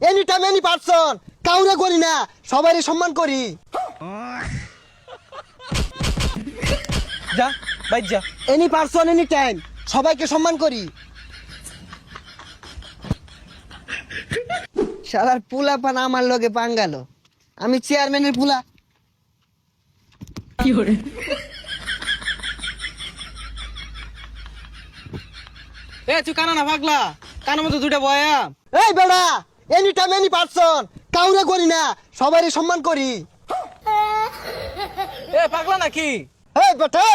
Any time any person, কাউরে করি না, সবারই সম্মান করি। যা বাইর যা। এনি পারসন এনি টাইম, সবাইকে সম্মান করি। শালার পুলা পান আমার লগে পাঙ্গালো, আমি চেয়ারম্যানের পুলা। এ তুই কানা না পাগলা, কানের মতো দুইটা বয়া। এই বেড়া, এনি টাইম এনি পারসন, কাউরে করি না, সবারই সম্মান করি। এ পাগলা নাকি? এই বেটা,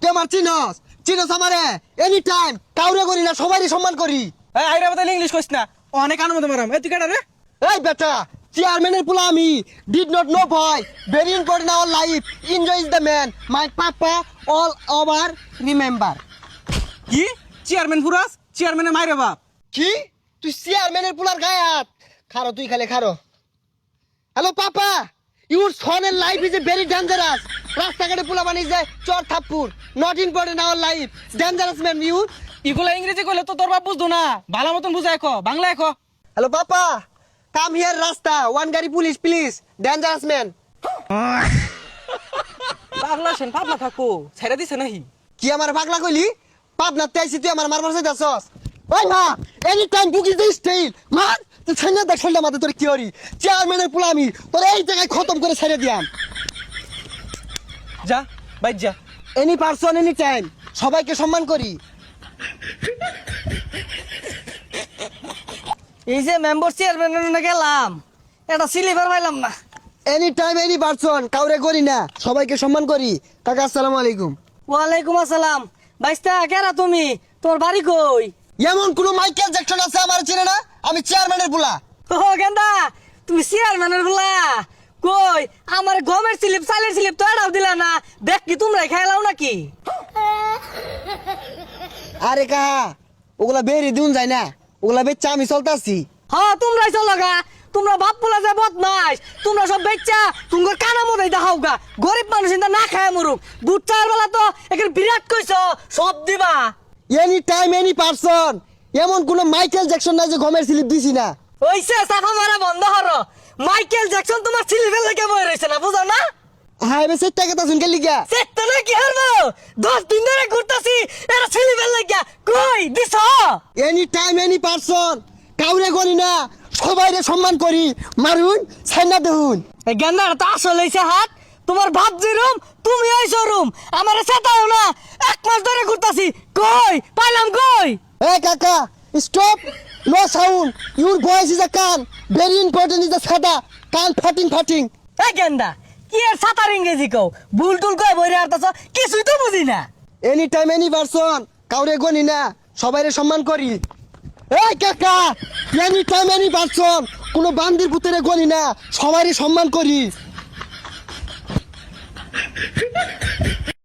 তুই আমার চিনস চিনস আমারে? এনি টাইম কাউরে করি না, সবারই সম্মান করি। এই আইরা বদলে ইংলিশ কইস না, অনেক কানের মতো মারাম। এ তুই কেডা রে? এই বেটা, চেয়ারম্যানের পুলা আমি। Did not know boy, very important our life, enjoy is the man, my papa all over remember. কি চেয়ারম্যান ফুরাস? চেয়ারম্যানের মাইরে বাপ। কি তুই চেয়ারম্যানের পুলার গায়ে হাত? খারো তুই, খালে খারো। হ্যালো পাপা, ইউর সনের life is a very dangerous. রাস্তাঘাটে পুলা বানিয়ে যায় চর থাপ্পুর, not important our life, dangerous man you. ইগুলা ইংরেজি কইলে তো তোর বাপ বুঝতো না, ভালো মতন বুঝাই কো, বাংলায় কো। হ্যালো পাপা, কাম হিয়ার রাস্তা, ওয়ান গাড়ি পুলিশ প্লিজ, ডেঞ্জারাস ম্যান। পাগলা সেন পাগলা থাকো, ছেড়ে দিছে নাহি? কি আমার পাগলা কইলি? পাবনা তেইছি তুই আমার মারবার চাইতাছস? ওই মা, any time book is the style, মার তুই ছাইনা দেখ শৈলটা মাথা তোর কি হরি। চেয়ারম্যানের পুলা আমি তোর এই জায়গায় খতম করে ছেড়ে দিয়াম। যা বাইর যা। এনি পারসন এনি টাইম, সবাইকে সম্মান করি। এই যে মেম্বার চেয়ারম্যান গেলাম, এটা সিলিভার পাইলাম না। এনি টাইম এনি পারসন, কাউরে করি না, সবাইকে সম্মান করি। কাকা আসসালামু আলাইকুম। ওয়ালাইকুম আসসালাম। বাইস্তা কেরা তুমি? তোমার বাড়ি কই? এমন কোন মাইকেল জ্যাকসন আছে আমার চিনে না? আমি চেয়ারম্যানের পুলা। ও গেন্দা, তুমি চেয়ারম্যানের বলা কই? আমার গমের স্লিপ চালের স্লিপ তো এটাও দিলা না, দেখ কি তোমরা খেলাও নাকি? আরে কাহা, ওগুলা বেরি দিন যায় না, ওগুলা বেচা আমি চলতাছি। হ্যাঁ তোমরাই চলো গা, তোমরা বাপ পোলা যে বদমাইশ, তোমরা সব বেচ্চা তোমার কানা মতো দেখাও গা। গরিব মানুষ ইন্দা না খায় মরুক, দুধ চার বেলা তো এখানে বিরাট কইছ সব দিবা। এনি টাইম এনি পারসন, এমন কোন মাইকেল জ্যাকসন নাই যে গমের স্লিপ দিছি না। ওইসে সাফা মারা বন্ধ হরো। মাইকেল জ্যাকসন তোমার ছিলিবেল লেগে বই রয়েছে না, বুঝো না? হাই বে সেটা কথা শুনকে লিগা। চেকটা না কি হারবো? 10 দিন ধরে ঘুরতাছি, এরা ছিলিবেল লেগে কই দিছ? এনি টাইম এনি পারসন, কাউরে করি না, সবাইরে সম্মান করি। মারুন ছাইনা দেহুন। এই গেন্দার তো আসল হইছে হাত, তোমার ভাব যেরুম তুমি ওই শোরুম। আমার সেটাও না, 1 মাস ধরে ঘুরতাছি, কই পাইলাম কই? Hey Kaka, stop! No sound. Your voice is a can. Very important is the sada. Can farting. এই গেন্দা কি এর সাতার ইংরেজি কও? ভুল টুল কই বইরে আরতাছ, কিছুই তো বুঝি না। Anytime any person. কাউরে গনি না, সবাইরে সম্মান করি। Hey Kaka, anytime any person. কোনো বান্দির পুতরে গনি না, সবাইরে সম্মান করি।